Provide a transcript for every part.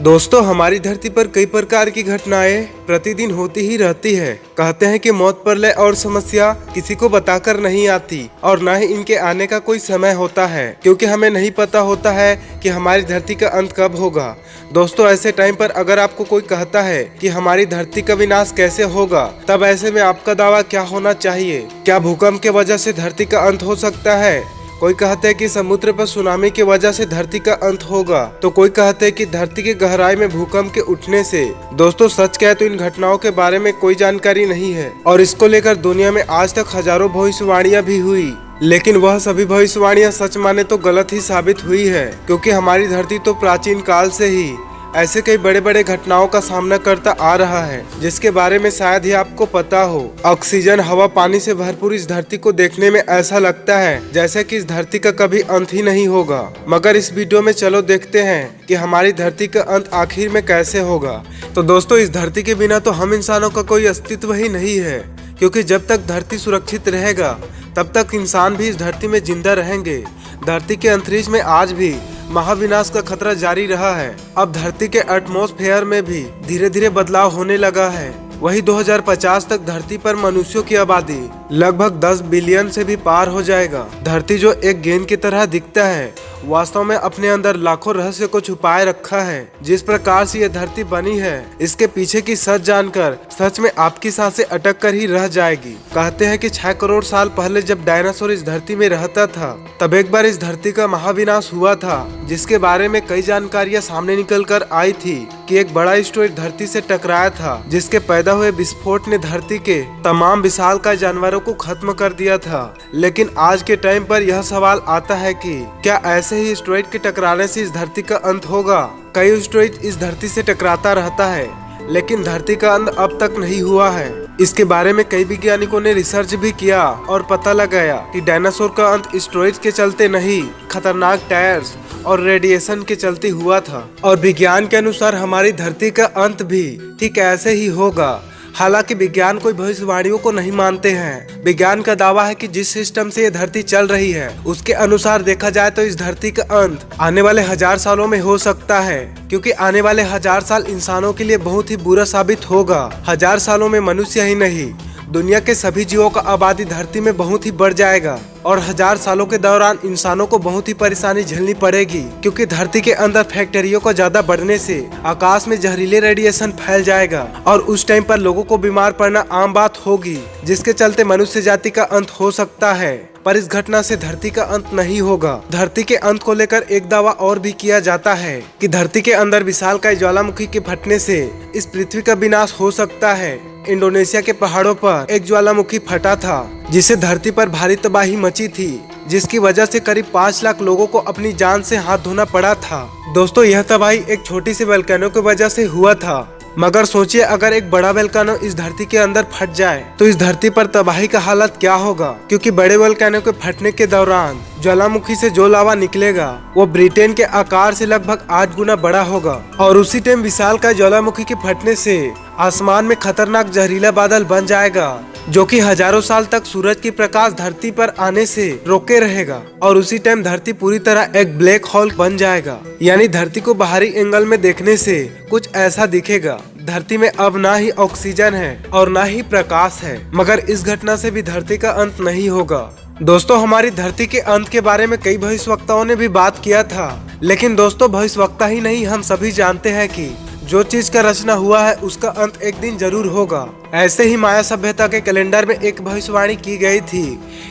दोस्तों, हमारी धरती पर कई प्रकार की घटनाएं प्रतिदिन होती ही रहती है। कहते हैं कि मौत, प्रलय और समस्या किसी को बताकर नहीं आती और न ही इनके आने का कोई समय होता है, क्योंकि हमें नहीं पता होता है कि हमारी धरती का अंत कब होगा। दोस्तों, ऐसे टाइम पर अगर आपको कोई कहता है कि हमारी धरती का विनाश कैसे होगा, तब ऐसे में आपका दावा क्या होना चाहिए? क्या भूकंप के वजह से धरती का अंत हो सकता है? कोई कहते हैं कि समुद्र पर सुनामी की वजह से धरती का अंत होगा, तो कोई कहते हैं कि धरती की गहराई में भूकंप के उठने से। दोस्तों, सच कहे तो इन घटनाओं के बारे में कोई जानकारी नहीं है और इसको लेकर दुनिया में आज तक हजारों भविष्यवाणियां भी हुई, लेकिन वह सभी भविष्यवाणियां सच माने तो गलत ही साबित हुई है, क्योंकि हमारी धरती तो प्राचीन काल से ही ऐसे कई बड़े बड़े घटनाओं का सामना करता आ रहा है, जिसके बारे में शायद ही आपको पता हो। ऑक्सीजन, हवा, पानी से भरपूर इस धरती को देखने में ऐसा लगता है जैसे कि इस धरती का कभी अंत ही नहीं होगा। मगर इस वीडियो में चलो देखते हैं कि हमारी धरती का अंत आखिर में कैसे होगा। तो दोस्तों, इस धरती के बिना तो हम इंसानों का कोई अस्तित्व ही नहीं है, क्योंकि जब तक धरती सुरक्षित रहेगा तब तक इंसान भी इस धरती में जिंदा रहेंगे। धरती के अंतरिक्ष में आज भी महाविनाश का खतरा जारी रहा है। अब धरती के एटमॉस्फेयर में भी धीरे धीरे बदलाव होने लगा है। वही 2050 तक धरती पर मनुष्यों की आबादी लगभग 10 बिलियन से भी पार हो जाएगा। धरती जो एक गेंद की तरह दिखता है, वास्तव में अपने अंदर लाखों रहस्य को छुपाए रखा है। जिस प्रकार से यह धरती बनी है, इसके पीछे की सच जानकर सच में आपकी सांसें अटक कर ही रह जाएगी। कहते हैं कि 6 करोड़ साल पहले जब डायनासोर इस धरती में रहता था, तब एक बार इस धरती का महाविनाश हुआ था, जिसके बारे में कई जानकारियां सामने निकल कर आई थी कि एक बड़ा एस्टेरॉयड धरती से टकराया था, जिसके पैदा हुए विस्फोट ने धरती के तमाम विशालकाय जानवरों को खत्म कर दिया था। लेकिन आज के टाइम पर यह सवाल आता है कि क्या ऐसे ही एस्टेरॉयड के टकराने से इस धरती का अंत होगा? कई एस्टेरॉयड इस धरती से टकराता रहता है, लेकिन धरती का अंत अब तक नहीं हुआ है। इसके बारे में कई वैज्ञानिकों ने रिसर्च भी किया और पता लगाया कि डायनासोर का अंत एस्टेरॉयड के चलते नहीं, खतरनाक टायर्स और रेडिएशन के चलते हुआ था। और विज्ञान के अनुसार हमारी धरती का अंत भी ठीक ऐसे ही होगा। हालांकि विज्ञान कोई भविष्यवाणियों को नहीं मानते हैं। विज्ञान का दावा है कि जिस सिस्टम से ये धरती चल रही है, उसके अनुसार देखा जाए तो इस धरती का अंत आने वाले 1000 सालों में हो सकता है, क्योंकि आने वाले 1000 साल इंसानों के लिए बहुत ही बुरा साबित होगा। 1000 सालों में मनुष्य ही नहीं, दुनिया के सभी जीवों का आबादी धरती में बहुत ही बढ़ जाएगा और 1000 सालों के दौरान इंसानों को बहुत ही परेशानी झेलनी पड़ेगी, क्योंकि धरती के अंदर फैक्ट्रियों का ज्यादा बढ़ने से आकाश में जहरीले रेडिएशन फैल जाएगा और उस टाइम पर लोगों को बीमार पड़ना आम बात होगी, जिसके चलते मनुष्य जाति का अंत हो सकता है। पर इस घटना से धरती का अंत नहीं होगा। धरती के अंत को लेकर एक दावा और भी किया जाता है कि धरती के अंदर विशालकाय ज्वालामुखी के फटने से इस पृथ्वी का विनाश हो सकता है। इंडोनेशिया के पहाड़ों पर एक ज्वालामुखी फटा था, जिससे धरती पर भारी तबाही मची थी, जिसकी वजह से करीब 5 लाख लोगों को अपनी जान से हाथ धोना पड़ा था। दोस्तों, यह तबाही एक छोटी सी वोल्केनो की वजह से हुआ था, मगर सोचिए अगर एक बड़ा वोल्केनो इस धरती के अंदर फट जाए तो इस धरती पर तबाही का हालत क्या होगा, क्योंकि बड़े वोल्केनो के फटने के दौरान ज्वालामुखी से जो लावा निकलेगा वो ब्रिटेन के आकार से लगभग 8 गुना बड़ा होगा और उसी टाइम विशालकाय ज्वालामुखी के फटने से आसमान में खतरनाक जहरीला बादल बन जाएगा, जो कि हजारों साल तक सूरज की प्रकाश धरती पर आने से रोके रहेगा और उसी टाइम धरती पूरी तरह एक ब्लैक होल बन जाएगा। यानी धरती को बाहरी एंगल में देखने से कुछ ऐसा दिखेगा। धरती में अब ना ही ऑक्सीजन है और ना ही प्रकाश है। मगर इस घटना से भी धरती का अंत नहीं होगा। दोस्तों, हमारी धरती के अंत के बारे में कई भविष्यवक्ताओं ने भी बात किया था, लेकिन दोस्तों भविष्यवक्ता ही नहीं, हम सभी जानते हैं कि जो चीज का रचना हुआ है उसका अंत एक दिन जरूर होगा। ऐसे ही माया सभ्यता के कैलेंडर में एक भविष्यवाणी की गई थी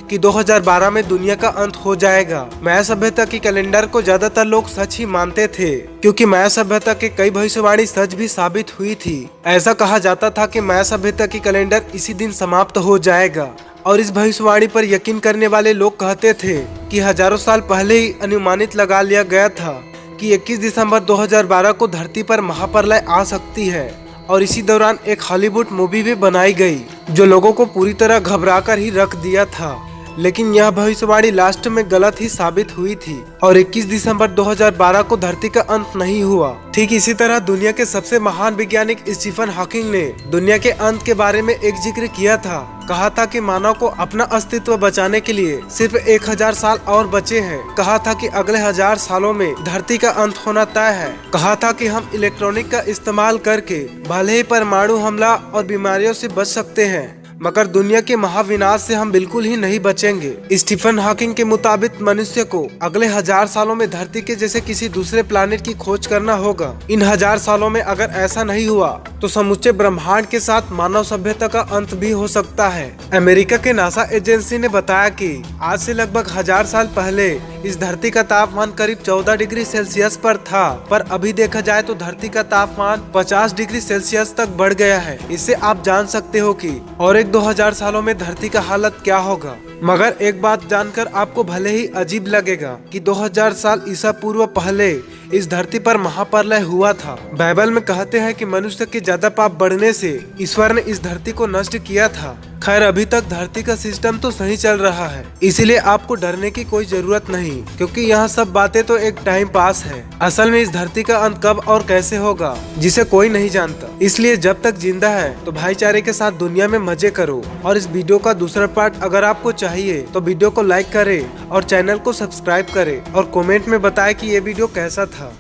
कि 2012 में दुनिया का अंत हो जाएगा। माया सभ्यता की कैलेंडर को ज्यादातर लोग सच ही मानते थे, क्योंकि माया सभ्यता के कई भविष्यवाणी सच भी साबित हुई थी। ऐसा कहा जाता था कि माया सभ्यता की कैलेंडर इसी दिन समाप्त हो जाएगा और इस भविष्यवाणी पर यकीन करने वाले लोग कहते थे कि हजारों साल पहले ही अनुमानित लगा लिया गया था कि 21 दिसंबर 2012 को धरती पर महाप्रलय आ सकती है और इसी दौरान एक हॉलीवुड मूवी भी बनाई गई, जो लोगों को पूरी तरह घबरा कर ही रख दिया था। लेकिन यह भविष्यवाणी लास्ट में गलत ही साबित हुई थी और 21 दिसंबर 2012 को धरती का अंत नहीं हुआ। ठीक इसी तरह दुनिया के सबसे महान वैज्ञानिक स्टीफन हॉकिंग ने दुनिया के अंत के बारे में एक जिक्र किया था। कहा था कि मानव को अपना अस्तित्व बचाने के लिए सिर्फ 1000 साल और बचे हैं। कहा था कि अगले 1000 सालों में धरती का अंत होना तय है। कहा था कि हम इलेक्ट्रॉनिक का इस्तेमाल करके भले ही परमाणु हमला और बीमारियों से बच सकते हैं, मगर दुनिया के महाविनाश से हम बिल्कुल ही नहीं बचेंगे। स्टीफन हॉकिंग के मुताबिक मनुष्य को अगले 1000 सालों में धरती के जैसे किसी दूसरे प्लानिट की खोज करना होगा। इन 1000 सालों में अगर ऐसा नहीं हुआ तो समूचे ब्रह्मांड के साथ मानव सभ्यता का अंत भी हो सकता है। अमेरिका के नासा एजेंसी ने बताया कि आज से लगभग 1000 साल पहले इस धरती का तापमान करीब 14 डिग्री सेल्सियस पर था, पर अभी देखा जाए तो धरती का तापमान 50 डिग्री सेल्सियस तक बढ़ गया है। इससे आप जान सकते हो कि और एक 2000 सालों में धरती का हालत क्या होगा। मगर एक बात जानकर आपको भले ही अजीब लगेगा कि 2000 साल ईसा पूर्व पहले इस धरती पर महाप्रलय हुआ था। बाइबल में कहते हैं कि मनुष्य के ज्यादा पाप बढ़ने से ईश्वर ने इस धरती को नष्ट किया था। खैर अभी तक धरती का सिस्टम तो सही चल रहा है, इसीलिए आपको डरने की कोई जरूरत नहीं, क्योंकि यह सब बातें तो एक टाइम पास है। असल में इस धरती का अंत कब और कैसे होगा जिसे कोई नहीं जानता। इसलिए जब तक जिंदा है तो भाईचारे के साथ दुनिया में मजे करो। और इस वीडियो का दूसरा पार्ट अगर आपको चाहिए तो वीडियो को लाइक करे और चैनल को सब्सक्राइब करे और कमेंट में बताए कि ये वीडियो कैसा था।